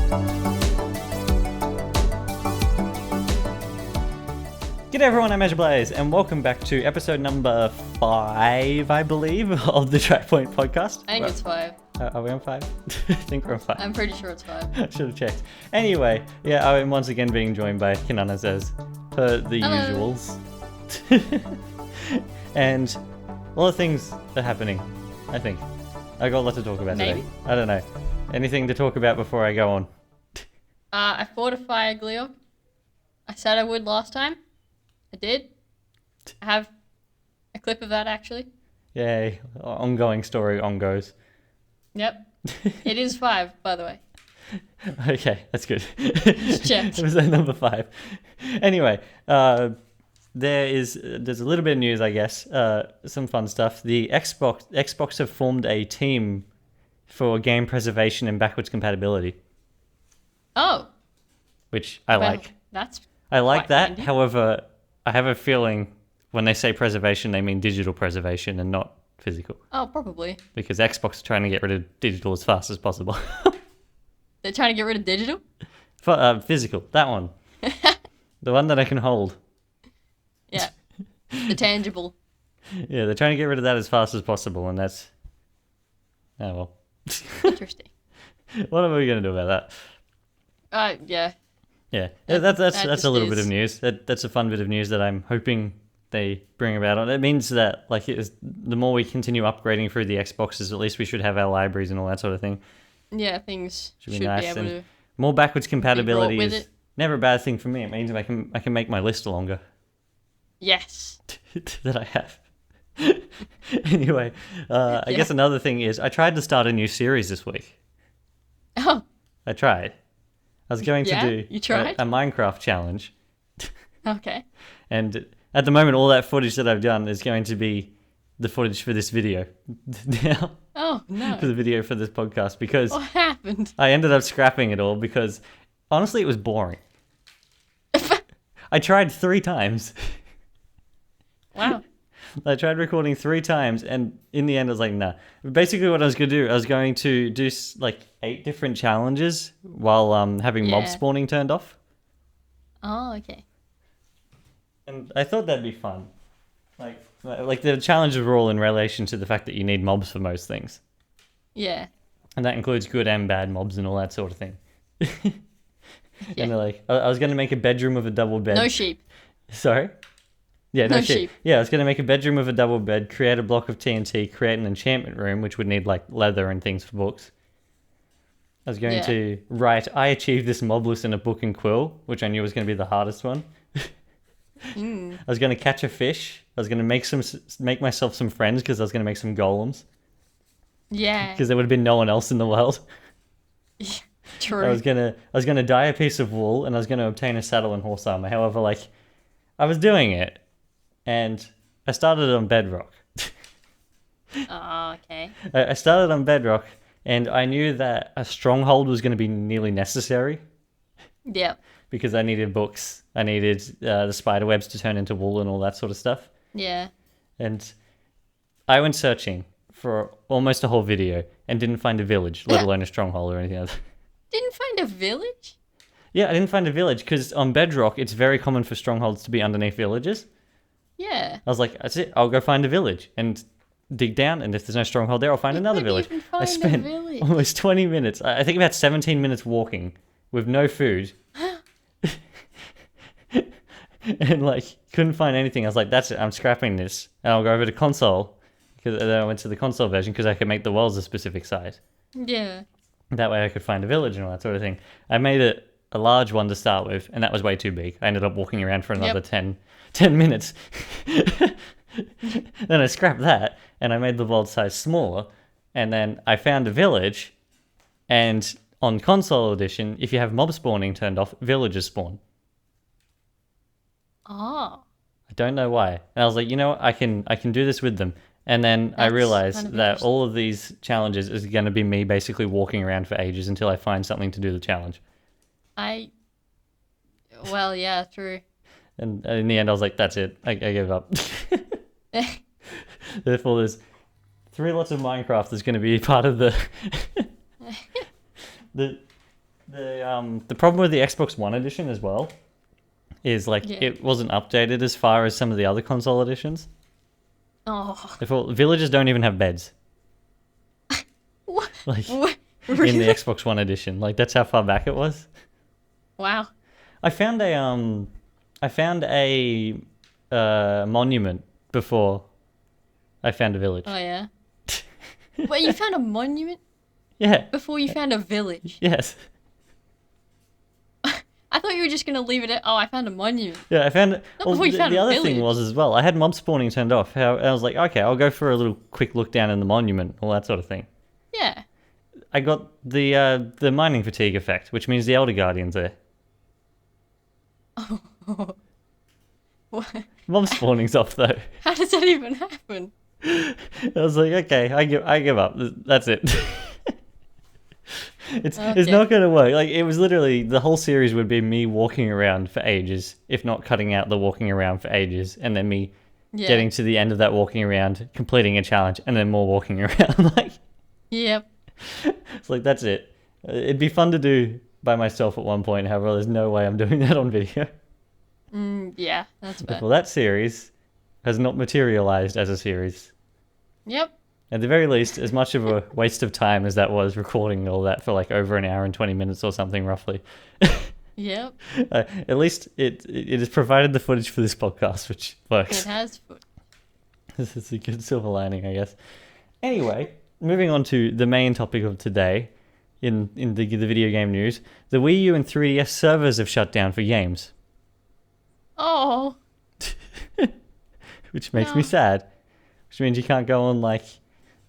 G'day everyone, I'm Ep.5 and welcome back to episode number 5, I believe, of the Track Point podcast. I think it's 5. Are we on 5? I think we're on 5. I'm pretty sure it's 5. I should have checked. Anyway, yeah, I'm once again being joined by Kinunners as per the Hello. usuals. And a lot of things are happening, I think. I got a lot to talk about Maybe. today. I don't know. Anything to talk about before I go on? I fought a fire Gleo. I said I would last time. I did. I have a clip of that actually. Yay, ongoing story on goes. Yep. It is 5, by the way. Okay, that's good. checked. It was number 5. Anyway, there's a little bit of news, I guess. Some fun stuff. The Xbox have formed a team for game preservation and backwards compatibility, Oh. which I well, like. I like quite that. handy. However, I have a feeling when they say preservation, they mean digital preservation and not physical, Oh, probably. because Xbox are trying to get rid of digital as fast as possible. They're trying to get rid of digital? Physical, that one, the one that I can hold. Yeah. The tangible. Yeah, they're trying to get rid of that as fast as possible, and that's... Oh, well. Interesting. What are we going to do about that? Yeah. Yeah, That that's just a little bit of is. news. That's a fun bit of news that I'm hoping they bring about. It means that the more we continue upgrading through the Xboxes, at least we should have our libraries and all that sort of thing. Yeah, things Should should be be nice. able And to... more backwards compatibility with is it. never a bad thing for me. It means I can make my list longer Yes. that I have. Anyway, I Yeah. guess another thing is I tried to start a new series this week. Oh, I tried. I was going Yeah? to do You tried? a Minecraft challenge, okay. and at the moment, all that footage that I've done is going to be the footage for this video now, Oh, no. for the video for this podcast, because What happened? I ended up scrapping it all because honestly, it was boring. I tried 3 times. Wow. I tried recording 3 times, and in the end, I was like, nah. Basically, what I was going to do, I was going to do 8 different challenges while having mob Yeah. spawning turned off. Oh, okay. And I thought that'd be fun. Like the challenges were all in relation to the fact that you need mobs for most things. Yeah. And that includes good and bad mobs and all that sort of thing. Yeah. And they're like, I was going to make a bedroom with a double bed. No sheep. Sorry? Yeah, no No sheep. sheep. Yeah, I was going to make a bedroom with a double bed, create a block of TNT, create an enchantment room, which would need leather and things for books. I was going Yeah. to write, I achieved this mob list in a book and quill, which I knew was going to be the hardest one. Mm. I was going to catch a fish. I was going to make myself some friends because I was going to make some golems Yeah. because there would have been no one else in the world. True. I was gonna dye a piece of wool and I was going to obtain a saddle and horse armor. However, I was doing it, and I started on Bedrock. Oh, okay. I started on Bedrock, and I knew that a stronghold was going to be nearly necessary Yeah. because I needed books. I needed the spider webs to turn into wool and all that sort of stuff. Yeah. And I went searching for almost a whole video and didn't find a village, let alone a stronghold or anything else. Didn't find a village? Yeah, I didn't find a village because on Bedrock, it's very common for strongholds to be underneath villages. Yeah. I was like, that's it. I'll go find a village and dig down, and if there's no stronghold there, I'll find another couldn't village. even I find a spent village. almost 20 minutes. I think about 17 minutes walking with no food. And couldn't find anything. I was like, that's it. I'm scrapping this, and I'll go over to console, because then I went to the console version because I could make the worlds a specific size. Yeah. That way I could find a village and all that sort of thing. I made it a large one to start with, and that was way too big. I ended up walking around for another 10 minutes. Then I scrapped that, and I made the world size smaller, and then I found a village, and on console edition, if you have mob spawning turned off, villages spawn. Oh. I don't know why. And I was like, you know what, I can do this with them. And then I That's realized kind of that interesting. all of these challenges is going to be me basically walking around for ages until I find something to do the challenge. Well, yeah, true. And in the end, I was like, that's it. I gave up. Therefore, there's 3 lots of Minecraft that's going to be part of the The problem with the Xbox One edition as well is like Yeah. it wasn't updated as far as some of the other console editions. Oh. Villagers don't even have beds. What? Like What? in Really? the Xbox One edition. Like that's how far back it was. Wow. I found a monument before I found a village. Oh yeah. Wait, you found a monument Yeah. before you found a village? Yes. I thought you were just gonna leave it at, oh, I found a monument. Yeah, I found it. Not before you found the a other village. thing was as well, I had mob spawning turned off. How I was like, okay, I'll go for a little quick look down in the monument, all that sort of thing. Yeah. I got the mining fatigue effect, which means the Elder Guardian's there. What? Mob spawning's off though. How does that even happen? I was like, okay, I give up. That's it. It's Okay. not going to work. Like it was literally the whole series would be me walking around for ages, if not cutting out the walking around for ages, and then me Yeah. getting to the end of that walking around, completing a challenge, and then more walking around. Like Yep. it's like that's it. It'd be fun to do by myself at one point. However, there's no way I'm doing that on video. Yeah, that's bad. Well, that series has not materialized as a series. Yep. At the very least, as much of a waste of time as that was recording all that for like over an hour and 20 minutes or something roughly. Yep. At least it has provided the footage for this podcast, which It works. has foot. This is a good silver lining, I guess. Anyway, moving on to the main topic of today in the video game news. The Wii U and 3DS servers have shut down for games, Oh. which makes No. me sad. Which means you can't go on like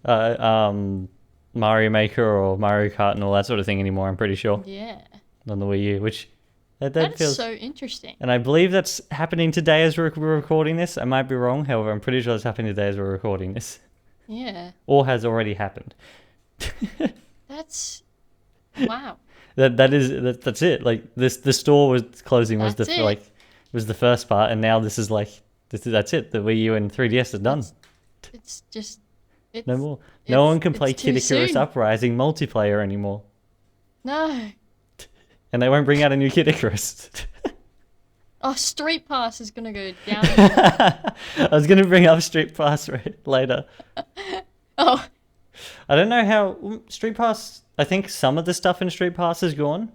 Mario Maker or Mario Kart and all that sort of thing anymore, I'm pretty sure, Yeah. on the Wii U, which that That's feels... so interesting. And I believe that's happening today as we're recording this. I might be wrong, however, I'm pretty sure it's happening today as we're recording this. Yeah. Or has already happened. That's wow. That's it. Like the store was closing was That's it. was the first part, and now this is like that's it. The Wii U and 3DS are done. It's just it's No more. No one can play it's too Kid Icarus soon. Uprising multiplayer anymore, No. and they won't bring out a new Kid Icarus. Oh, Street Pass is gonna go down. I was gonna bring up Street Pass later. Oh. I don't know how Street Pass. I think some of the stuff in Street Pass is gone.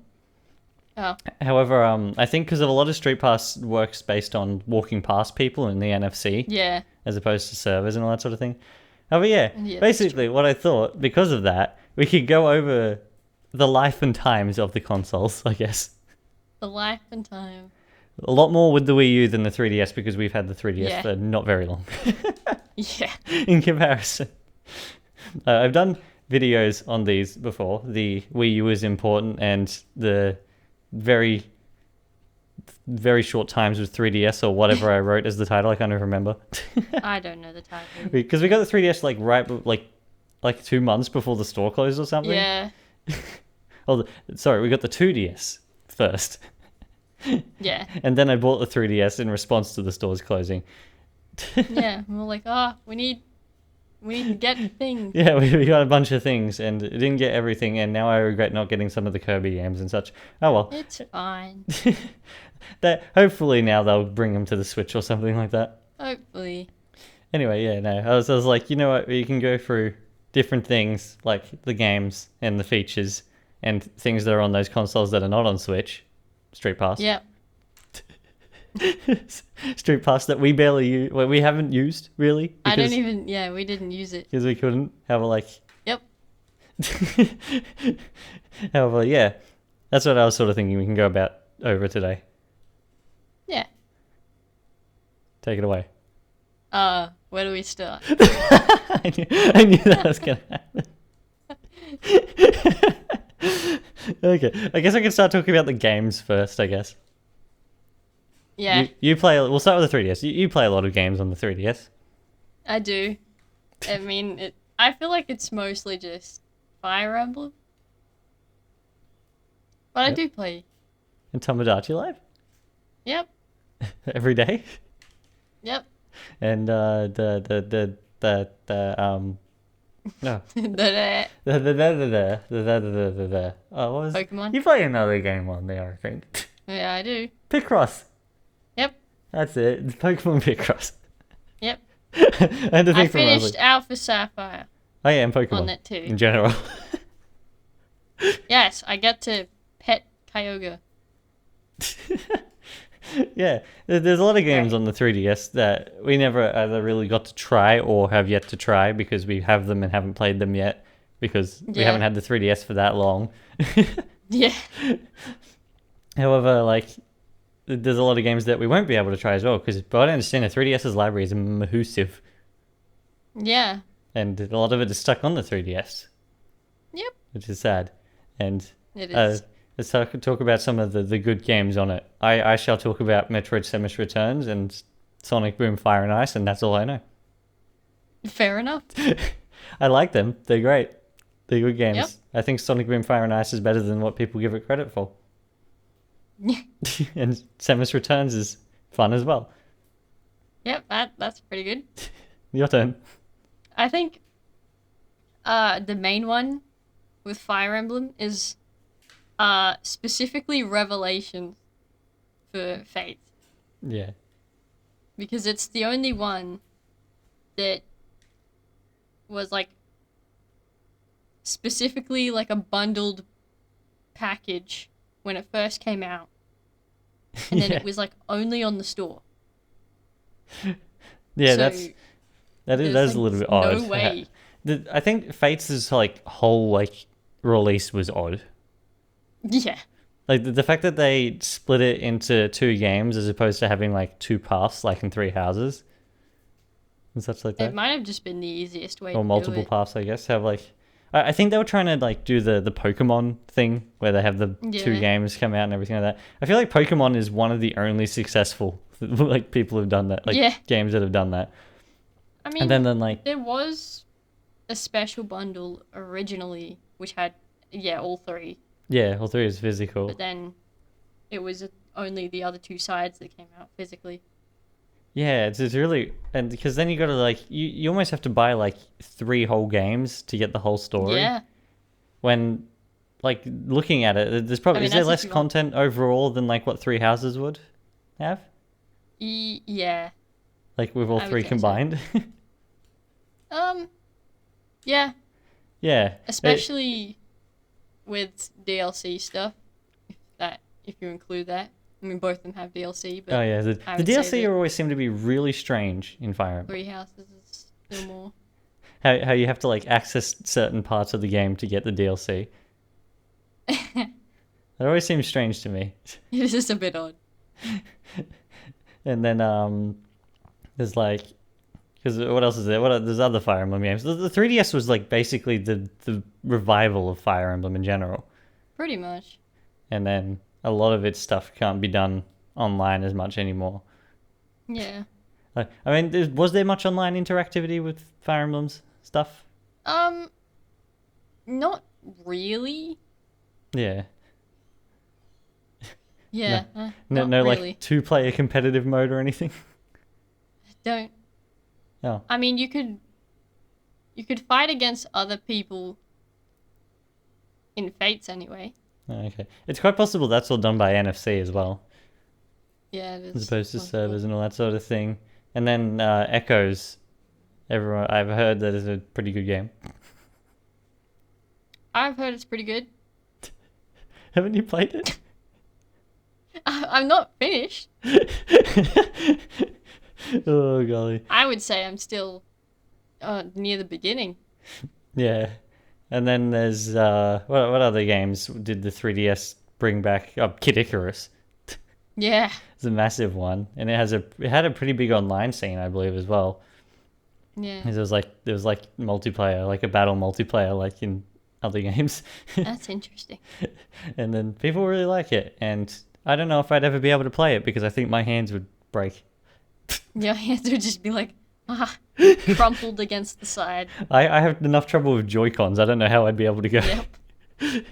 Oh. However, I think because of a lot of Street Pass works based on walking past people in the NFC Yeah. as opposed to servers and all that sort of thing. However, yeah, Yeah, that's basically what I thought, because of that, we could go over the life and times of the consoles, I guess. The life and time. A lot more with the Wii U than the 3DS because we've had the 3DS Yeah. for not very long Yeah. in comparison. I've done videos on these before. The Wii U is important, and the very, very short times with 3DS or whatever I wrote as the title. I can't even remember I don't know the title. because we got the 3DS like 2 months before the store closed or something. Yeah. Oh, sorry, we got the 2DS first, Yeah. and then I bought the 3DS in response to the stores closing. Yeah. We're like, oh, we need to get things. Yeah, we got a bunch of things and didn't get everything, and now I regret not getting some of the Kirby games and such. Oh well. It's fine. That hopefully now they'll bring them to the Switch or something like that. Hopefully. Anyway, yeah, no, I was like, you know what, you can go through different things like the games and the features and things that are on those consoles that are not on Switch. Street Pass. Yep. Street Pass that we barely use, well, we haven't used really. I don't even. Yeah, we didn't use it. Because we couldn't. However, like. Yep. However, yeah, that's what I was sort of thinking we can go about over today. Yeah. Take it away. Where do we start? I knew that was gonna happen. Okay, I guess I can start talking about the games first. I guess. Yeah, You play. We'll start with the 3DS. You play a lot of games on the 3DS. I do. I mean, I feel like it's mostly just Fire Emblem. But I Yep. do play. And Tomodachi Life Yep. every day. Yep. And No. The Oh, what was? Pokemon. You play another game on there, I think. Yeah, I do. Picross. Yep. That's it. It's Pokemon Picross. Yep. I had to I think for a moment. finished Alpha Sapphire Oh yeah, and Pokemon on that too. in general. Yes, I get to pet Kyogre. Yeah, there's a lot of games Right. on the 3DS that we never either really got to try or have yet to try because we have them and haven't played them yet because we Yeah. haven't had the 3DS for that long. Yeah. However, like, there's a lot of games that we won't be able to try as well because, but I understand the 3DS's library is massive Yeah. and a lot of it is stuck on the 3DS, Yep. which is sad. And It is. let's talk about some of the good games on it. I shall talk about Metroid Samus Returns and Sonic Boom Fire and Ice, and that's all I know. Fair enough. I like them. They're great. They're good games. Yep. I think Sonic Boom Fire and Ice is better than what people give it credit for. And Samus Returns is fun as well. Yep, that's pretty good. Your turn. I think the main one with Fire Emblem is specifically Revelations for Fate. Yeah. Because it's the only one that was like specifically like a bundled package when it first came out. And then Yeah. it was like only on the store. Yeah, So that is there's, a little bit like, odd. no way. I think Fates' like whole like release was odd. Yeah. Like the fact that they split it into 2 games as opposed to having like 2 paths, like in 3 houses, and such like It that, might have just been the easiest way or to multiple do it. paths, I guess. Have like, I think they were trying to like do the Pokemon thing where they have the 2 Yeah. games come out and everything like that. I feel like Pokemon is one of the only successful like people who've done that, like Yeah. games that have done that. I mean, And then like there was a special bundle originally which had, all 3. yeah, all 3 is physical. But then it was only the other 2 sides that came out physically. Yeah, it's really, and because then you got to like you almost have to buy like 3 whole games to get the whole story. Yeah. When like looking at it, there's probably I mean, is there that's less if you want- content overall than like what 3 houses would have? Yeah. Like with all I would 3 say so. combined? Yeah. Yeah. Especially with DLC stuff. If you include that. I mean, both of them have DLC, but Oh yeah, the I would say DLC that always seem to be really strange in Fire Emblem. 3 houses is still more. How you have to like access certain parts of the game to get the DLC. That always seems strange to me. It is a bit odd. And then there's like, because what else is there? There's other Fire Emblem games. The 3DS was like basically the revival of Fire Emblem in general. Pretty much. And then a lot of its stuff can't be done online as much anymore. Yeah. Like, I mean, was there much online interactivity with Fire Emblem's stuff? Not really. Yeah. Yeah. No, not no, really. like 2-player competitive mode or anything. Don't. Oh, I mean, you could fight against other people in Fates anyway. okay. It's quite possible that's all done by NFC as well, Yeah, it is. as opposed to possible. servers and all that sort of thing. And then Echoes. Everyone, I've heard that is a pretty good game. I've heard it's pretty good. Haven't you played it? I'm not finished. Oh golly. I would say I'm still near the beginning. Yeah. And then there's what other games did the 3DS bring back? Oh, Kid Icarus. Yeah. It's a massive one, and it had a pretty big online scene, I believe, as well. Yeah. 'Cause there was like multiplayer, like a battle multiplayer, like in other games, That's interesting. and then people really like it. And I don't know if I'd ever be able to play it because I think my hands would break. Your hands would just be like, crumpled against the side. I have enough trouble with Joy-Cons. I don't know how I'd be able to go. Yep.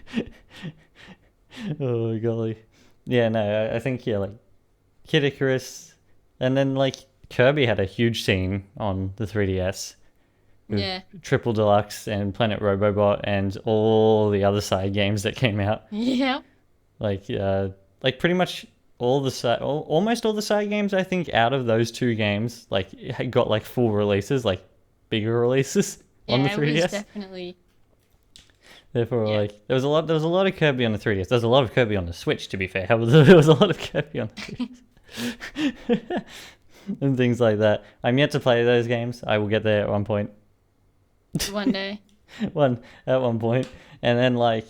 Oh golly. Yeah, no, I think like Kid Icarus, and then like Kirby had a huge scene on the 3DS. with Yeah. Triple Deluxe and Planet Robobot and all the other side games that came out. Yeah. Like pretty much almost all the side games, I think, out of those two games, like had got like full releases, like bigger releases on the Yeah, it 3DS. was definitely. Therefore, Yeah. like there was a lot of Kirby on the 3DS. There was a lot of Kirby on the Switch, to be fair. There was a lot of Kirby on the 3DS. And things like that. I'm yet to play those games. I will get there at one point. One day. At one point. And then like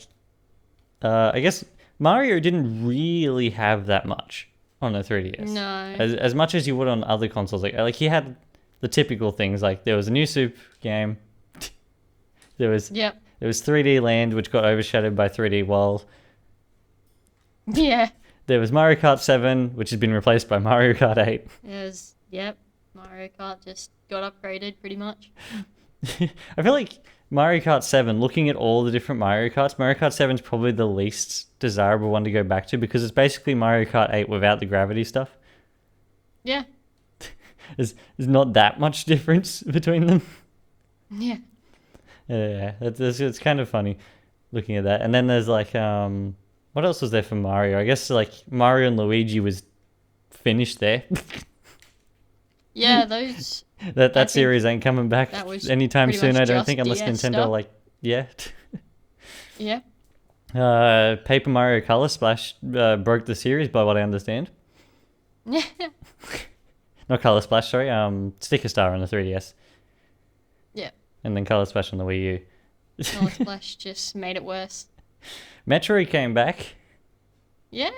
I guess Mario didn't really have that much on the 3DS. No. As much as you would on other consoles. Like he had the typical things, like there was a new Soup game. There was Yep. 3D Land, which got overshadowed by 3D World. Yeah. There was Mario Kart 7, which has been replaced by Mario Kart 8. Yep. Mario Kart just got upgraded pretty much. I feel like Mario Kart 7, looking at all the different Mario Kart 7 is probably the least desirable one to go back to because it's basically Mario Kart 8 without the gravity stuff. Yeah. There's not that much difference between them. Yeah. Yeah, it's kind of funny looking at that. And then there's like, what else was there for Mario? I guess like Mario and Luigi was finished there. Yeah, those. that series ain't coming back that was anytime pretty soon, much I don't just think, unless DS Nintendo stuff. like, yeah. Yeah. Paper Mario Color Splash broke the series by what I understand. Yeah. Not Color Splash, sorry. Sticker Star on the 3DS. Yeah. And then Color Splash on the Wii U. Color Splash just made it worse. Metroid came back. Yeah.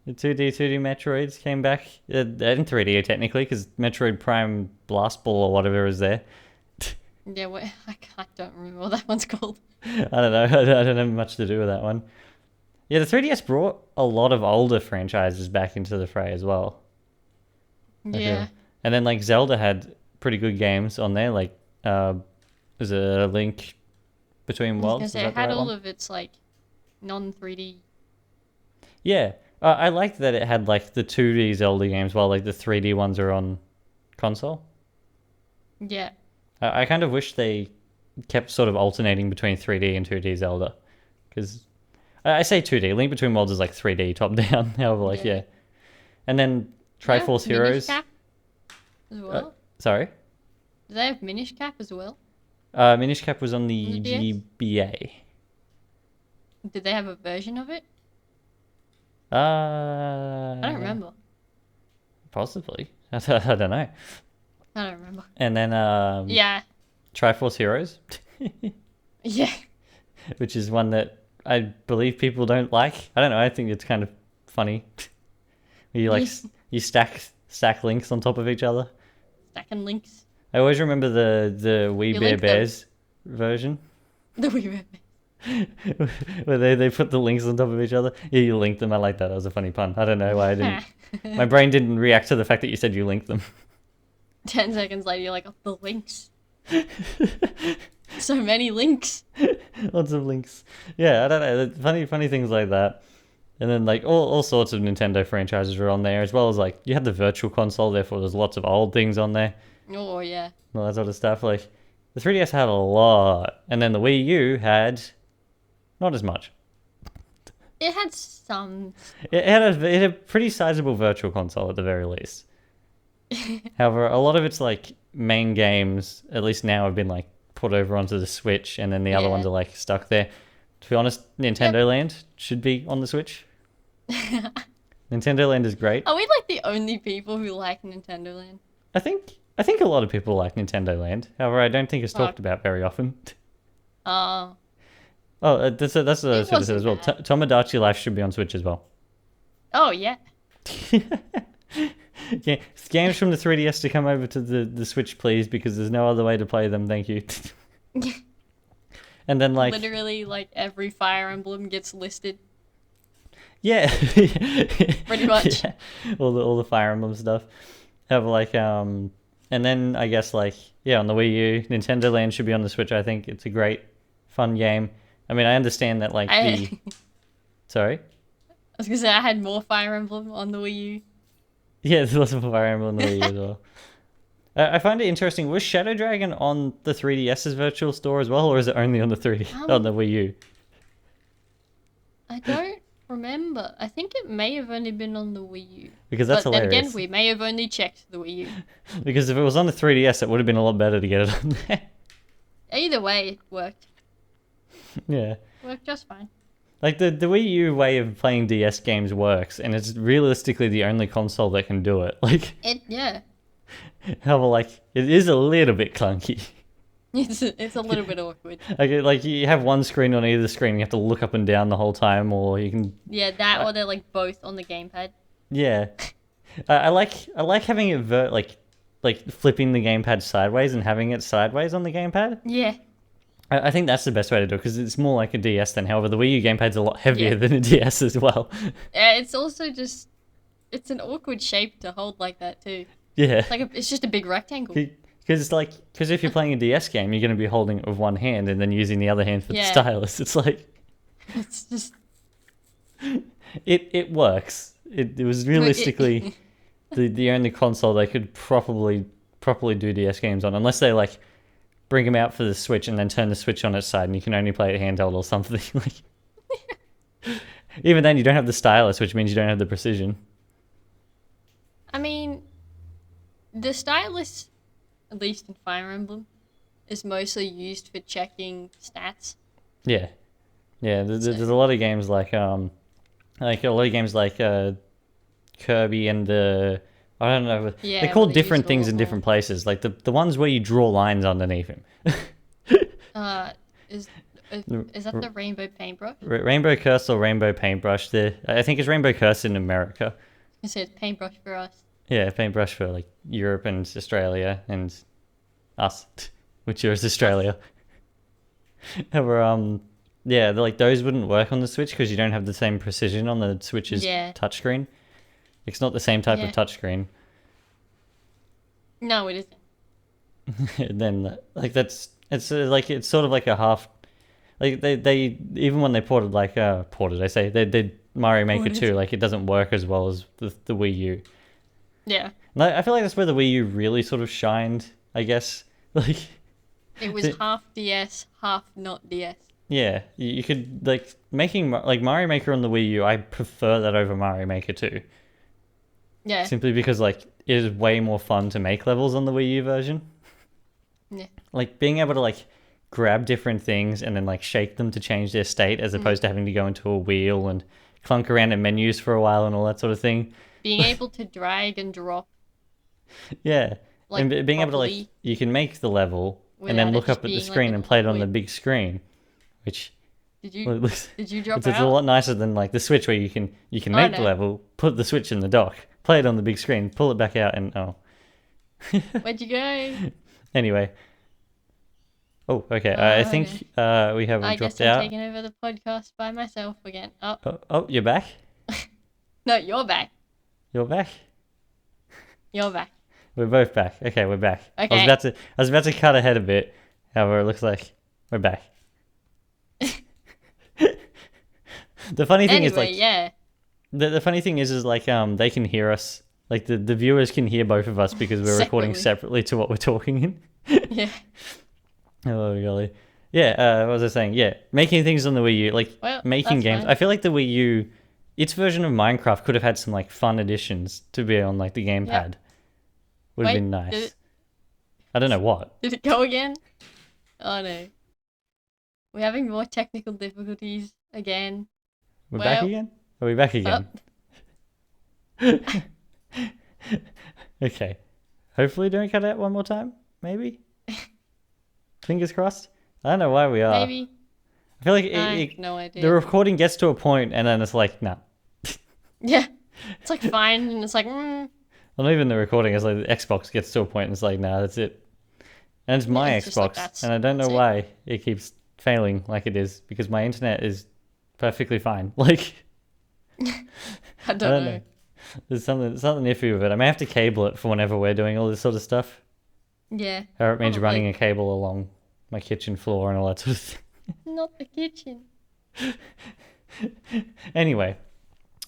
The 2D Metroids came back. In 3D technically, because Metroid Prime Blast Ball or whatever is there. Yeah, I don't remember what that one's called. I don't know. I don't have much to do with that one. Yeah, the 3DS brought a lot of older franchises back into the fray as well. I feel. Yeah. And then like Zelda had pretty good games on there. Like, was a Link Between Worlds? Because it had all of its like non-3D. Yeah, I liked that it had like the 2D Zelda games while like the 3D ones are on console. Yeah. I kind of wish they kept sort of alternating between 3D and 2D Zelda, because I say 2D. Link Between Worlds is like 3D top down. However, like yeah. And then Triforce Heroes. Minish Cap as well. Sorry. Do they have Minish Cap as well? Minish Cap was on the DS? GBA. Did they have a version of it? I I don't remember. Possibly. I don't know. I don't remember. And then Yeah. Triforce Heroes, Yeah. which is one that I believe people don't like. I don't know. I think it's kind of funny. You like you stack links on top of each other. Stacking links. I always remember the We You Bear link them. Bears version The Wii Bear. where they put the links on top of each other. Yeah, you link them. I like that. That was a funny pun. I don't know why I didn't. My brain didn't react to the fact that you said you linked them. 10 seconds later, you're like, oh, the links. So many links. Lots of links. Yeah, I don't know. Funny things like that. And then like all sorts of Nintendo franchises are on there, as well as like you had the Virtual Console, therefore there's lots of old things on there. Oh, yeah. And all that sort of stuff. Like the 3DS had a lot, and then the Wii U had not as much. It had some. It had a pretty sizable Virtual Console at the very least. However, a lot of its like main games, at least now, have been like put over onto the Switch, and then the other Yeah. ones are like stuck there. To be honest, Nintendo Land should be on the Switch. Nintendo Land is great. Are we like the only people who like Nintendo Land? I think a lot of people like Nintendo Land. However, I don't think it's talked about very often. Oh. Oh, that's what I should have said as well. wasn't bad. Tomodachi Life should be on Switch as well. Oh, yeah. Yeah, games from the 3DS to come over to the Switch, please, because there's no other way to play them. Thank you. And then like Literally, like, every Fire Emblem gets listed. yeah, Pretty much. Yeah. All the Fire Emblem stuff. Have like and then I guess like yeah, on the Wii U, Nintendo Land should be on the Switch. I think it's a great, fun game. I mean, I understand that like I sorry. was gonna say, I had more Fire Emblem on the Wii U. Yeah, there's lots of Fire Emblem on the Wii U as well. I find it interesting. Was Shadow Dragon on the 3DS's virtual store as well, or is it only on the on the Wii U? I don't remember. I think it may have only been on the Wii U. Because that's but then hilarious. again, we may have only checked the Wii U. Because if it was on the 3DS, it would have been a lot better to get it on there. Either way, it worked. Yeah. Worked just fine. Like, the Wii U way of playing DS games works, and it's realistically the only console that can do it. Like, Yeah. however, like, it is a little bit clunky. It's a little bit awkward. Like you have one screen on either screen, you have to look up and down the whole time, or you can... Yeah, that or they're like both on the gamepad. Yeah. I like having it like flipping the gamepad sideways and having it sideways on the gamepad. Yeah. I think that's the best way to do it because it's more like a DS then. However, the Wii U gamepad's a lot heavier than a DS as well. Yeah, it's also just... It's an awkward shape to hold like that too. Yeah. It's just a big rectangle. Because if you're playing a DS game, you're going to be holding it with one hand and then using the other hand for the Yeah. stylus. It's like... It's just... It works. It was realistically the only console they could properly do DS games on, unless they like bring them out for the Switch and then turn the Switch on its side and you can only play it handheld or something. Like, even then, you don't have the stylus, which means you don't have the precision. I mean, the stylus, at least in Fire Emblem, is mostly used for checking stats. Yeah, yeah. There's a lot of games like Kirby and I don't know. Yeah, they're called where they different use things in all- different places. Like the ones where you draw lines underneath him. Is that the rainbow paintbrush? Rainbow Curse or Rainbow Paintbrush. I think it's Rainbow Curse in America. It says paintbrush for us. Yeah, paintbrush for like Europe and Australia and us, which is Australia. However, yeah, like those wouldn't work on the Switch because you don't have the same precision on the Switch's touchscreen. It's not the same type of touchscreen. No, it isn't. Then like it's sort of like a half. Like they even when they ported I say they did Mario Maker 2, like it doesn't work as well as the Wii U. Yeah. And I feel like that's where the Wii U really sort of shined, I guess. Like It was half DS, half not DS. yeah, you could like making like Mario Maker on the Wii U. I prefer that over Mario Maker 2. Yeah. Simply because like it is way more fun to make levels on the Wii U version. Yeah. Like being able to like grab different things and then like shake them to change their state as opposed to having to go into a wheel and clunk around in menus for a while and all that sort of thing. Being able to drag and drop. Yeah. Like, and being able to like properly you can make the level and then without it look just up at the being, screen like, and play it on the weird. big screen, which Did you looks drop it's a out? lot nicer than like the Switch where you can make the no. level, put the Switch in the dock, play it on the big screen, pull it back out, and Where'd you go? Anyway. Oh, okay. I think we have I dropped guess I'm out. taking over the podcast by myself again. Oh, Oh, you're back. no, you're back. You're back. You're back. We're both back. Okay, we're back. Okay. I was about to cut ahead a bit. However, it looks like we're back. The funny thing is Anyway, like yeah. the funny thing is like they can hear us. Like the viewers can hear both of us because we're recording separately to what we're talking in. Yeah. Oh golly. Yeah, what was I saying? Yeah, making things on the Wii U, like making that's games. fine. I feel like the Wii U, its version of Minecraft could have had some like fun additions to be on like the gamepad. Would have been nice. I don't know what. Did it go again? Oh no. We're having more technical difficulties again. We're back again? Are we back again? Okay. Hopefully don't cut out one more time, maybe? Fingers crossed. I don't know why we are. Maybe. I feel like I have no idea. the recording gets to a point and then it's like, nah. Yeah. It's like fine and it's like, Well, not even the recording. It's like the Xbox gets to a point and it's like, nah, that's it. And it's my it's just like, Xbox, and I don't know why it keeps failing like it is because my internet is perfectly fine. Like, I don't know. There's something iffy with it. I may have to cable it for whenever we're doing all this sort of stuff. Yeah. Or it means running a cable along my kitchen floor and all that sort of thing. Not the kitchen. Anyway,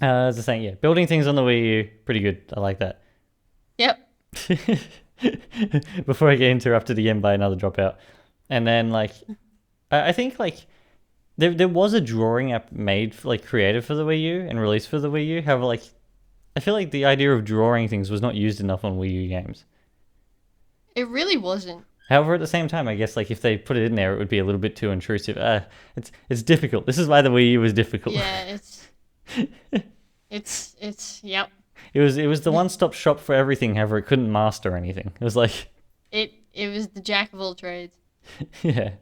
as I was saying, yeah, building things on the Wii U, pretty good. I like that. Yep. before I get interrupted again by another dropout. And then like, I think like there was a drawing app made like created for the Wii U and released for the Wii U. However, like I feel like the idea of drawing things was not used enough on Wii U games. It really wasn't. However, at the same time, I guess like if they put it in there, it would be a little bit too intrusive. It's difficult. This is why the Wii U was difficult. Yeah, it's yep. It was the one-stop shop for everything. However, it couldn't master anything. It was like it was the jack of all trades. yeah,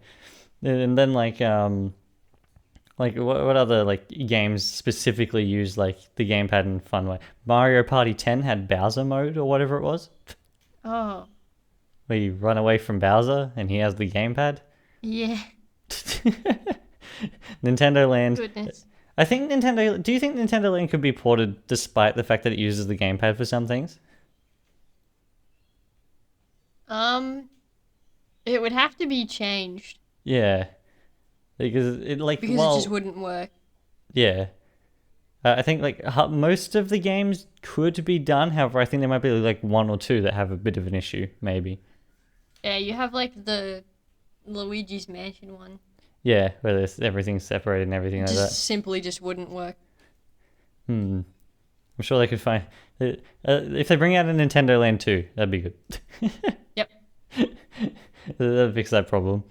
and then like what other like games specifically use like the gamepad in a fun way? Mario Party 10 had Bowser mode or whatever it was, Oh, where you run away from Bowser and he has the gamepad. yeah. Nintendo Land. Goodness. I think Nintendo. Do you think Nintendo Land could be ported despite the fact that it uses the gamepad for some things? It would have to be changed Yeah, because it like because well, it just wouldn't work. yeah. I think like most of the games could be done. However, I think there might be like one or two that have a bit of an issue. Maybe. Yeah, you have like the Luigi's Mansion one. Yeah, where everything's separated and everything like that. Simply just wouldn't work. I'm sure they could find. If they bring out a Nintendo Land 2, that'd be good. Yep. That'd fix that problem.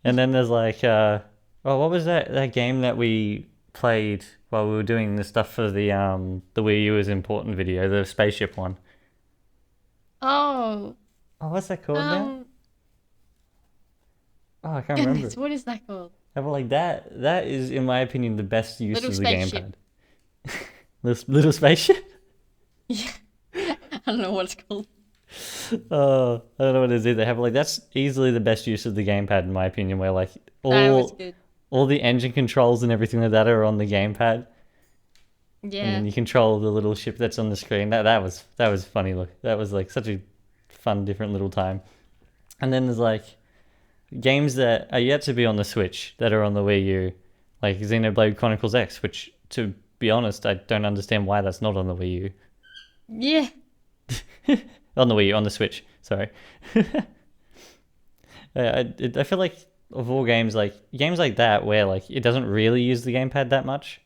And then there's like, what was that game that we played while we were doing the stuff for the Wii U is important video, the spaceship one. Oh. Oh, what's that called now? Oh, I can't Goodness, remember. what is that called? But like that is, in my opinion, the best use Little of the spaceship. gamepad. Little spaceship? Yeah. I don't know what it's called. I don't know what it is either. Have like that's easily the best use of the gamepad in my opinion. Where like That was good. all the engine controls and everything like that are on the gamepad, and Yeah. then you control the little ship that's on the screen. That was funny. Look, that was like such a fun, different little time. And then there's like games that are yet to be on the Switch that are on the Wii U, like Xenoblade Chronicles X, which to be honest, I don't understand why that's not on the Wii U. Yeah. On the Wii U, on the Switch. Sorry. I feel like of all games like that where like it doesn't really use the gamepad that much.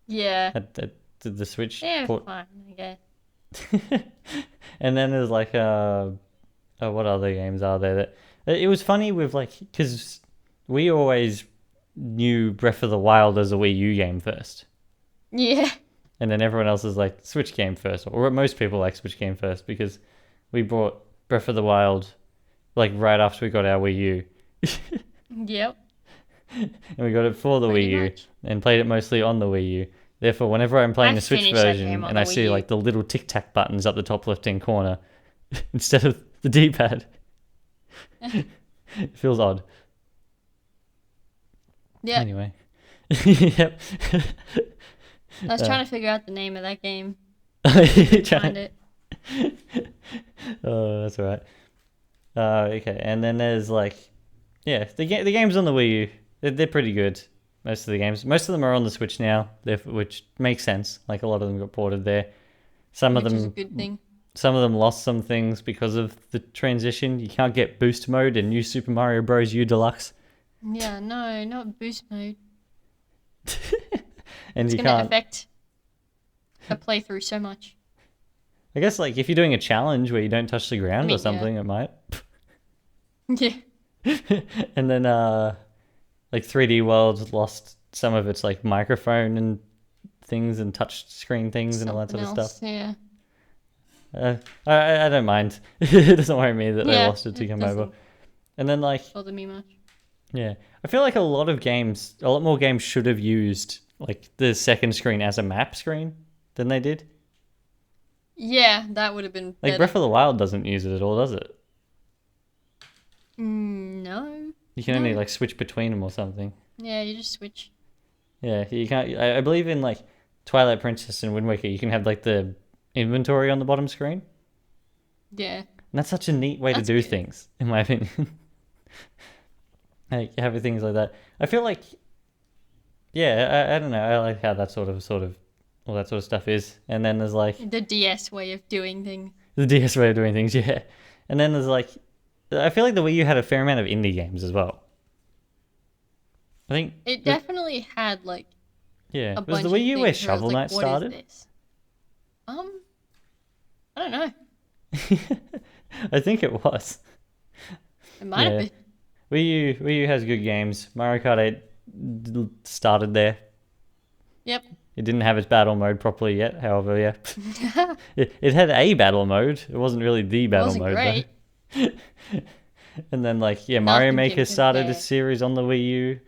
Yeah. At the Switch. Yeah, port. fine, I guess. And then there's like what other games are there that it was funny with like because we always knew Breath of the Wild as a Wii U game first. Yeah. And then everyone else is like Switch game first, or most people like Switch game first because we bought Breath of the Wild like right after we got our Wii U. Yep. And we got it for the Pretty Wii U much. and played it mostly on the Wii U. Therefore, whenever I'm playing I the Switch finished that version game on and the I Wii see U. like the little tic tac buttons up the top left hand corner instead of the D pad, it feels odd. Yeah. Anyway. Yep. I was trying to figure out the name of that game. Trying- Find it. Oh, that's all right. Okay, and then there's like, yeah, the games on the Wii U, they're pretty good. Most of the games, most of them are on the Switch now, which makes sense. Like a lot of them got ported there. Some Which of is a them, good thing. some of them lost some things because of the transition. You can't get boost mode in New Super Mario Bros. U Deluxe, Yeah, no, not boost mode. and It's you gonna can't. affect a playthrough so much. I guess like if you're doing a challenge where you don't touch the ground mean, or something, it might. Yeah. And then like 3D World lost some of its like microphone and things and touch screen things and all that sort of stuff. Yeah. I don't mind. It doesn't worry me that they Yeah, lost it to it come over. doesn't And then like bother me much. yeah, I feel like a lot more games should have used like the second screen as a map screen than they did. Yeah, that would have been Like better. Breath of the Wild doesn't use it at all, does it? No. You can only No. like switch between them or something. Yeah, you just switch. Yeah, you can't. I believe in like Twilight Princess and Wind Waker, you can have like the inventory on the bottom screen. Yeah. And that's such a neat way That's to do good. things, in my opinion. Like having things like that. I feel like, yeah, I don't know. I like how that sort of all that sort of stuff is. And then there's like, The DS way of doing things. The DS way of doing things, yeah. And then there's like, I feel like the Wii U had a fair amount of indie games as well. I think It definitely had like yeah. a Was bunch the of Wii U where things where I was Shovel like, Knight what is started? this? I don't know. I think it was. It might have Yeah. been. Wii U has good games. Mario Kart 8 started there. Yep. It didn't have its battle mode properly yet, however, yeah. It had a battle mode. It wasn't really the battle Wasn't mode, great. though. And then, like, yeah, Mario Nothing Maker can started a compare. series on the Wii U,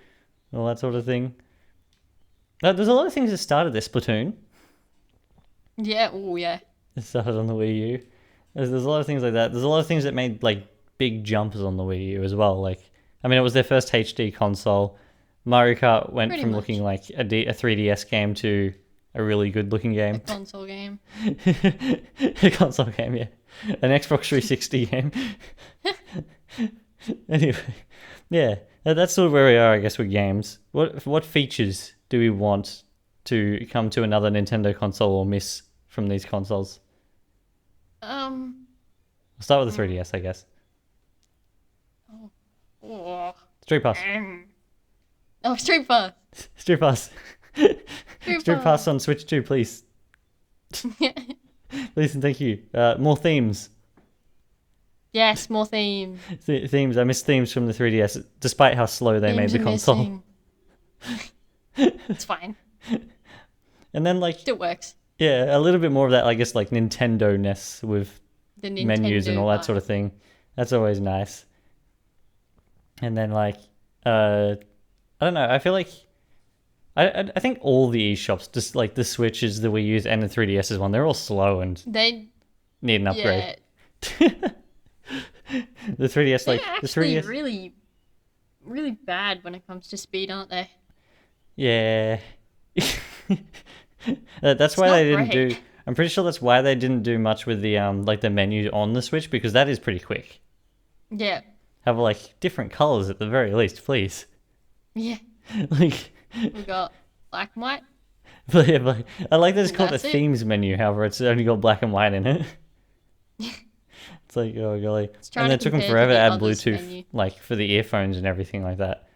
all that sort of thing. There's a lot of things that started there. Splatoon. Yeah. Oh yeah. It started on the Wii U. There's a lot of things like that. There's a lot of things that made, like, big jumps on the Wii U as well. Like, I mean, it was their first HD console. Mario Kart went Pretty from much. looking like a 3DS game to a really good looking A game. console game. A console game, yeah. An Xbox 360 game. Anyway, yeah, that's sort of where we are, I guess, with games. What features do we want to come to another Nintendo console or miss from these consoles? Um. We'll start with the 3DS, I guess. Oh. Street Pass. Oh, Street Pass. Street Pass. Street Pass on Switch 2, please. Please and thank you. More themes. Yes, more themes. Themes. I miss themes from the 3DS, despite how slow they made the console. It's fine. And then, like, Still works. yeah, a little bit more of that, I guess, like Nintendo-ness with The Nintendo menus and all that sort of vibe. thing. That's always nice. And then, like, I don't know. I feel like I think all the eShops, just like the Switches, the Wii U's, and the 3DS's one, they're all slow and They need an upgrade. yeah. The 3DS, They're like the actually 3DS, really, really bad when it comes to speed, aren't they? yeah. That's It's why not they didn't great. do. I'm pretty sure that's why they didn't do much with the like the menu on the Switch, because that is pretty quick. Yeah. Have like different colors at the very least, please. Yeah. Like, We got black and white. but yeah, but I like that it's called a That's it. themes menu. However, it's only got black and white in it. It's like, oh golly. trying And to it took them compare to forever to the add others Bluetooth, menu. like for the earphones and everything like that,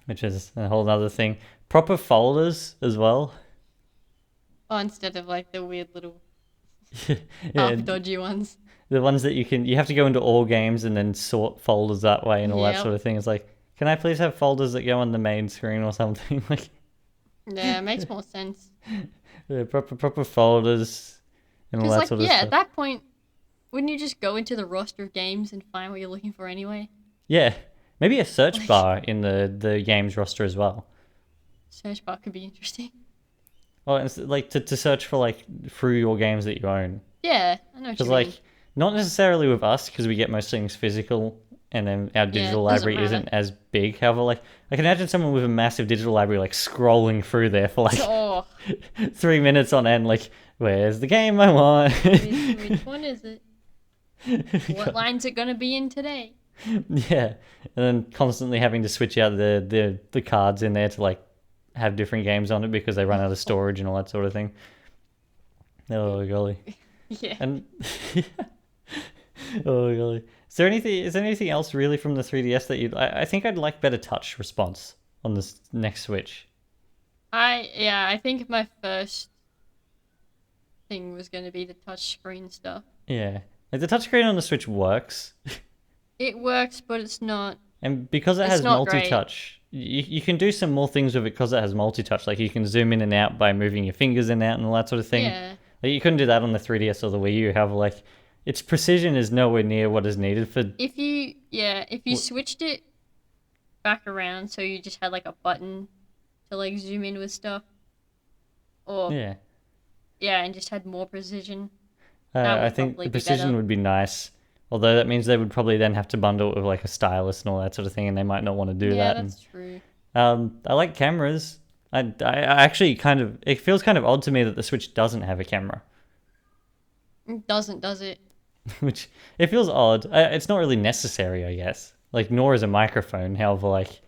which is a whole other thing. Proper folders as well. Oh, instead of like the weird little Yeah, half dodgy ones. the ones that you have to go into all games and then sort folders that way and all that Yep. sort of thing. It's like, can I please have folders that go on the main screen or something? Like, Yeah, it makes more sense. yeah, proper folders and all Because that like sort of yeah, stuff. at that point, wouldn't you just go into the roster of games and find what you're looking for anyway? Yeah, maybe a search Like- bar in the games roster as well. Search bar could be interesting. Well, it's like to search for like through your games that you own. Yeah, I know what you Because mean. like not necessarily with us, because we get most things physical, and then our digital it doesn't library matter. isn't as big. However, like I can imagine someone with a massive digital library like scrolling through there for like Oh, 3 minutes on end. Like, where's the game I want? which one is it? What line's it gonna be in today? Yeah, and then constantly having to switch out the cards in there to like have different games on it because they run out of storage and all that sort of thing. Oh golly. Yeah. And oh golly. Is there anything else really from the 3DS that I think I'd like better touch response on this next Switch. I think my first thing was gonna be the touchscreen stuff. Yeah. Like the touchscreen on the Switch works. It works, but it's not. And because it It's has not great. multi-touch, you can do some more things with it because it has multi-touch. Like you can zoom in and out by moving your fingers in and out and all that sort of thing. Yeah. Like you couldn't do that on the 3DS or the Wii U. However, like its precision is nowhere near what is needed for. If you switched it back around, so you just had like a button to like zoom in with stuff, or Yeah, and just had more precision. That I would think probably the be precision better. would be nice. Although that means they would probably then have to bundle it with like a stylus and all that sort of thing, and they might not want to do Yeah, that. that's true. I like cameras. I actually kind of it feels kind of odd to me that the Switch doesn't have a camera, It doesn't, does it? which it feels odd. It's not really necessary, I guess. Like nor is a microphone. However, like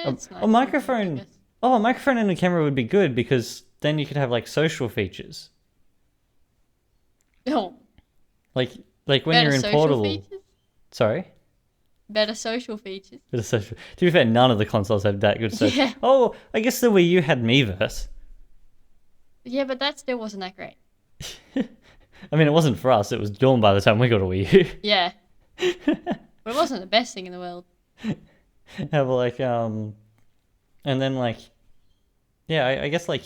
It's nice a microphone. I guess. Oh, a microphone and a camera would be good because then you could have like social features. Oh, Like when better you're in social Portal. features. Sorry. Better social features. Bit of social. To be fair, none of the consoles have that good social. Yeah. Oh, I guess the Wii U had Miiverse. Yeah, but that still wasn't that great. I mean, it wasn't for us. It was dawn by the time we got a Wii U. Yeah. But it wasn't the best thing in the world. Have like and then like yeah, I guess like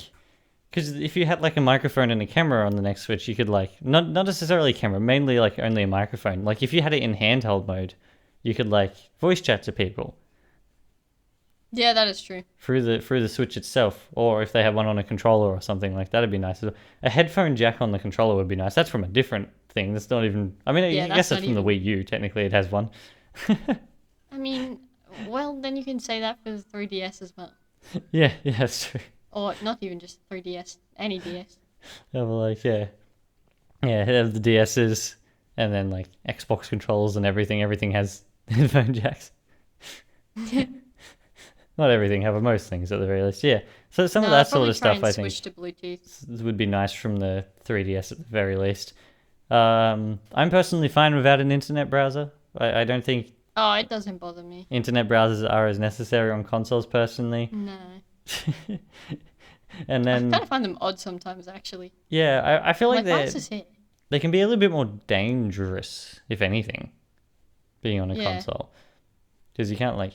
because if you had like a microphone and a camera on the next Switch, you could like not necessarily a camera, mainly like only a microphone. Like if you had it in handheld mode, you could like voice chat to people Yeah, that is true. through the Switch itself, or if they had one on a controller or something like that'd be nice. A headphone jack on the controller would be nice. That's from a different thing. That's not even. I mean, Yeah, I that's guess it's not from the even- Wii U. Technically, it has one. I mean, well, then you can say that for the 3DS as well. Yeah, that's true. Or not even just 3DS, any DS. Yeah, but like yeah, have the DSs, and then like Xbox controls and everything. Everything has headphone jacks. Not everything, however, most things at the very least. Yeah, so some of No, I'd that sort probably of try stuff and I think switch to Bluetooth. would be nice from the 3DS at the very least. I'm personally fine without an internet browser. I don't think Oh, it doesn't bother me. internet browsers are as necessary on consoles personally. No. And I then kind of find them odd sometimes, actually. yeah, I feel like Like, why is this here? they can be a little bit more dangerous, if anything, being on a Yeah. console. Because you can't like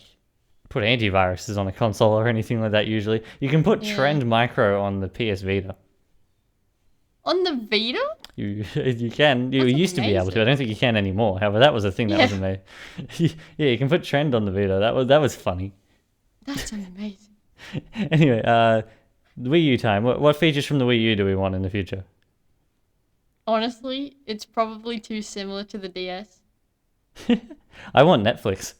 put antiviruses on a console or anything like that usually. You can put Yeah. Trend Micro on the PS Vita. On the Vita? You can. You That's used to be able to. I don't think you can anymore. However, that was a thing that Yeah. wasn't made. Yeah, you can put Trend on the Vita. That was funny. That's amazing. Anyway, Wii U time. What features from the Wii U do we want in the future? Honestly, it's probably too similar to the DS. I want Netflix.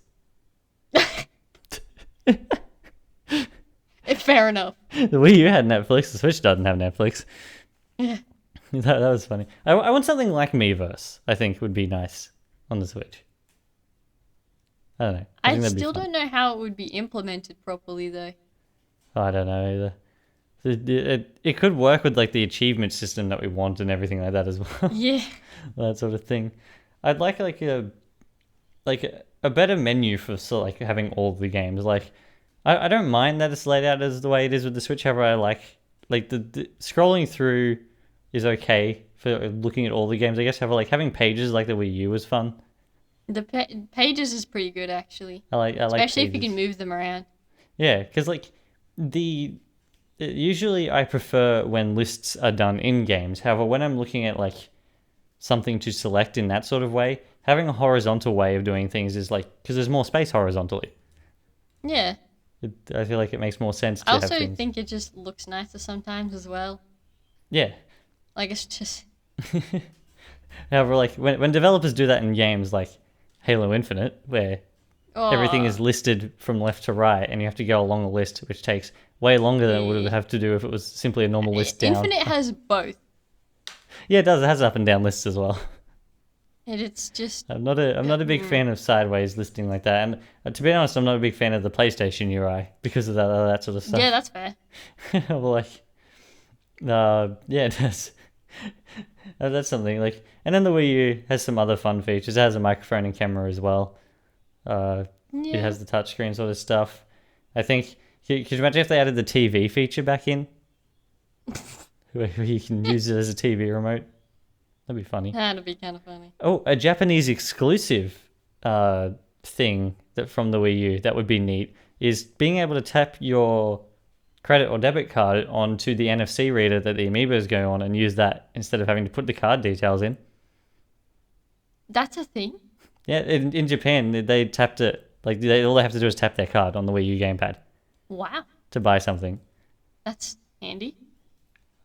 Fair enough. The Wii U had Netflix. The Switch doesn't have Netflix. Yeah. That was funny. I want something like Miiverse. I think would be nice on the Switch. I don't know. I think that'd be still fun. don't know how it would be implemented properly, though. I don't know either. It could work with like the achievement system that we want and everything like that as well. Yeah. That sort of thing. I'd like a better menu for sort of like having all the games. Like I don't mind that it's laid out as the way it is with the Switch. However, I like the scrolling through is okay for looking at all the games. I guess however, like having pages like the Wii U was fun. The pages is pretty good, actually. I like Especially if you pages. can move them around. Yeah, because like usually I prefer when lists are done in games. However, when I'm looking at like something to select in that sort of way, having a horizontal way of doing things is like because there's more space horizontally. Yeah. I feel like it makes more sense to I have also things. think it just looks nicer sometimes as well. Yeah. Like, it's just... However, like when developers do that in games like Halo Infinite, where everything is listed from left to right, and you have to go along a list, which takes way longer than it would have to do if it was simply a normal list down. Infinite has both. Yeah, it does. It has up and down lists as well. And it's just... I'm not a big fan of sideways listing like that, and to be honest, I'm not a big fan of the PlayStation UI because of that sort of stuff. Yeah, that's fair. Well, like, yeah, it does. That's something like, and then the Wii U has some other fun features. It has a microphone and camera as well. It Yeah. has the touchscreen sort of stuff. I think. Could you imagine if they added the TV feature back in, where you can use it as a TV remote? That'd be funny. That'd be kind of funny. Oh, a Japanese exclusive thing that from the Wii U that would be neat is being able to tap your credit or debit card onto the NFC reader that the amiibos go on and use that instead of having to put the card details in. That's a thing? Yeah, in Japan they tapped it like all they have to do is tap their card on the Wii U gamepad Wow. to buy something. That's handy.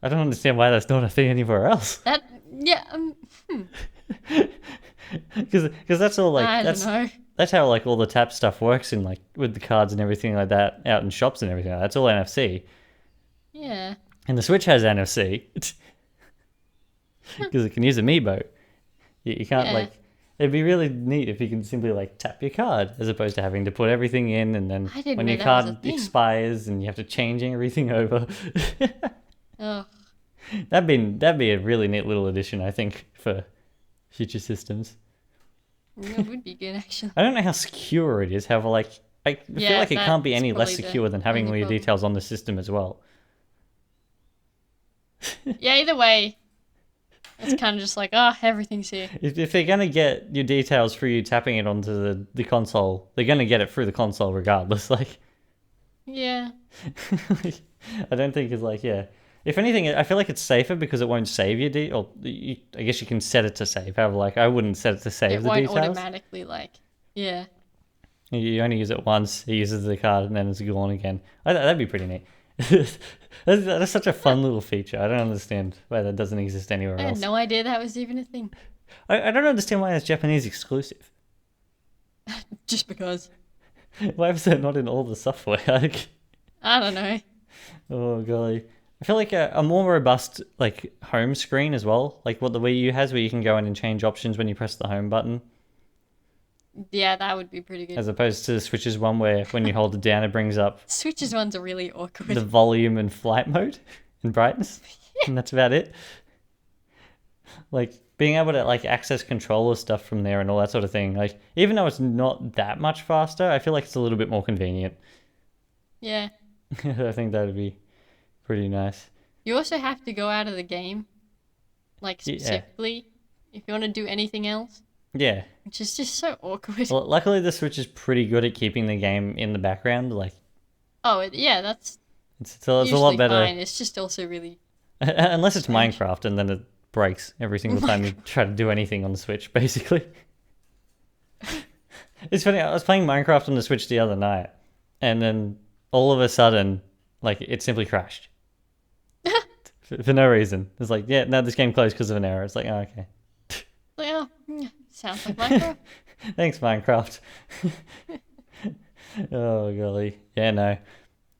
I don't understand why that's not a thing anywhere else. That... Yeah, Because that's all like I that's don't know. that's how like all the tap stuff works in like with the cards and everything like that out in shops and everything. That's all NFC. Yeah. And the Switch has NFC because it can use Amiibo. You can't Yeah. like. It'd be really neat if you can simply like tap your card as opposed to having to put everything in and then I didn't when know your that was a card thing. expires and you have to change everything over. Oh, That'd be a really neat little addition, I think, for future systems. It would be good, actually. I don't know how secure it is. However, like I feel Yeah, like it can't be that's any less probably the secure than having all only your problem. details on the system as well. Yeah, either way, it's kind of just like, everything's here. If they're gonna get your details through you tapping it onto the console, they're gonna get it through the console regardless. Like, Yeah. I don't think it's like, yeah. If anything, I feel like it's safer because it won't save your or I guess you can set it to save. However, like I wouldn't set it to save It the won't details. automatically, yeah. You only use it once. It uses the card and then it's gone again. That'd be pretty neat. That's such a fun little feature. I don't understand why that doesn't exist anywhere I had else. no idea that was even a thing. I don't understand why it's Japanese exclusive. Just because. Why is that not in all the software? I don't know. Oh golly. I feel like a more robust like home screen as well, like what the Wii U has, where you can go in and change options when you press the home button, Yeah, that would be pretty good. as opposed to the Switch's one where when you hold it down, it brings up Switch's ones are really awkward. the volume and flight mode and brightness, and that's about it. Like being able to like access controller stuff from there and all that sort of thing. Like even though it's not that much faster, I feel like it's a little bit more convenient. Yeah. I think that would be pretty nice. You also have to go out of the game, like Yeah. specifically, if you want to do anything else, Yeah. which is just so awkward. Well, luckily the Switch is pretty good at keeping the game in the background. Like Yeah, that's it's a usually lot better. fine. It's just also really Unless it's strange. Minecraft, and then it breaks every single time you try to do anything on the Switch, basically. It's funny, I was playing Minecraft on the Switch the other night, and then all of a sudden, like, it simply crashed. For no reason. It's like, yeah, no, this game closed because of an error. It's like, oh, okay. Sounds like Minecraft. Thanks, Minecraft. Oh, golly. Yeah, no.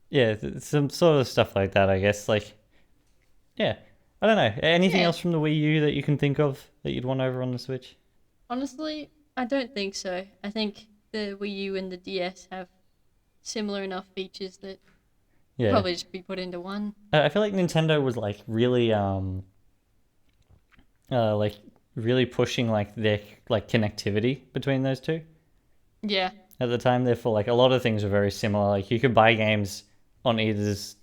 Yeah, some sort of stuff like that, I guess. Like, yeah. I don't know. Anything Yeah. else from the Wii U that you can think of that you'd want over on the Switch? Honestly, I don't think so. I think the Wii U and the DS have similar enough features that Yeah. probably just be put into one. I feel like Nintendo was like really like really pushing like their like connectivity between those two Yeah. at the time. Therefore, like a lot of things were very similar. Like you could buy games on either's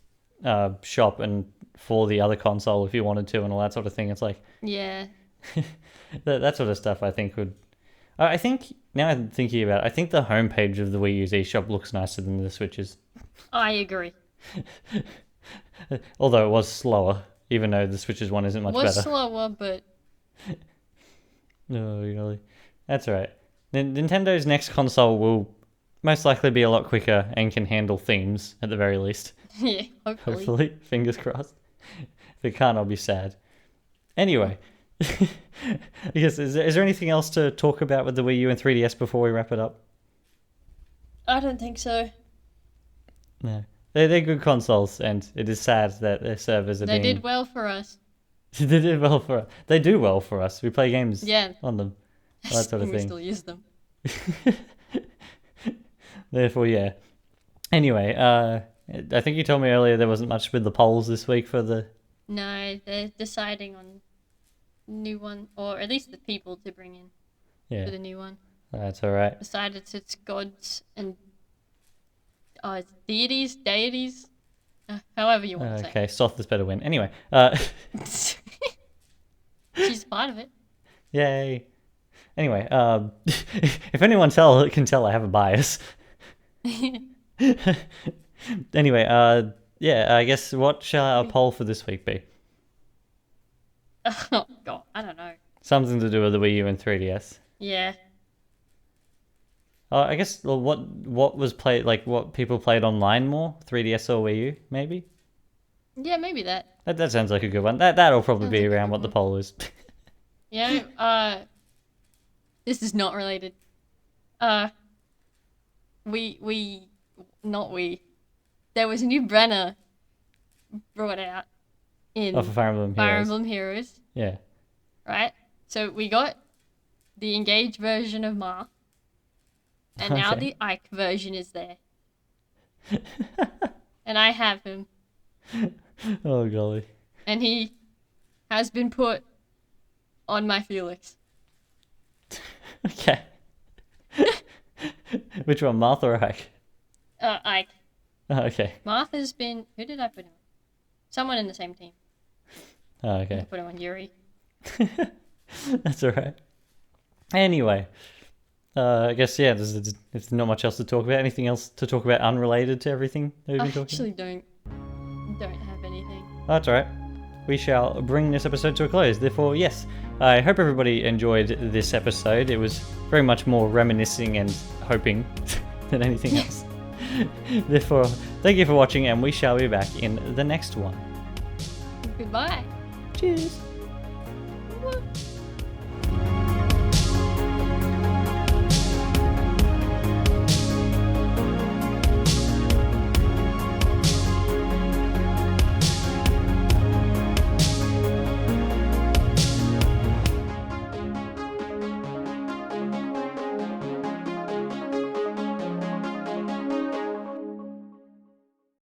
shop and for the other console if you wanted to, and all that sort of thing. It's like Yeah. that sort of stuff. I think would. I think now I'm thinking about it, I think the homepage of the Wii U's eShop looks nicer than the Switch's. I agree. Although it was slower, even though the Switch's one isn't much Was better. slower, but No, really. That's all right. Nintendo's next console will most likely be a lot quicker and can handle themes at the very least. yeah, hopefully. Hopefully, fingers crossed. If it can't, I'll be sad. Anyway, I guess is there anything else to talk about with the Wii U and 3DS before we wrap it up? I don't think so. No, they're good consoles, and it is sad that their servers are They being. did well for us. They did well for us. They do well for us. We play games Yeah. on them. That sort of And we thing. still use them. Therefore, yeah. Anyway, I think you told me earlier there wasn't much with the polls this week for the. No, they're deciding on new one, or at least the people to bring in for Yeah, the new one. that's all right. Decided it's gods and it's deities, however you want to Okay, Soth is better win. Anyway, say. She's part of it. yay. Anyway, if anyone can tell I have a bias. Anyway, yeah, I guess what shall our poll for this week be? Oh God, I don't know. Something to do with the Wii U and 3DS. Yeah, I guess well, what was played, like what people played online more, 3DS or Wii U, maybe. yeah, maybe that. That sounds like a good one. That'll probably Sounds be like a around good what the one. poll is. Yeah, this is not related. We not we. There was a new Brenner brought out in Oh, for Fire Emblem Fire Heroes. Emblem Heroes, Yeah. right? So we got the engaged version of Ma, and now Okay. the Ike version is there. And I have him, Oh golly. and he has been put on my Felix. Okay. Which one, Martha or Ike? Ike. Oh, okay. Martha's been. Who did I put him on? Someone in the same team. Oh, I okay. put him on Yuri. That's alright. Anyway, I guess, yeah, there's not much else to talk about. Anything else to talk about unrelated to everything that we've been I talking actually don't have anything. about? Oh, that's alright. We shall bring this episode to a close. Therefore, yes, I hope everybody enjoyed this episode. It was very much more reminiscing and hoping than anything else. Therefore, thank you for watching, and we shall be back in the next one. Goodbye. Cheers. Woo.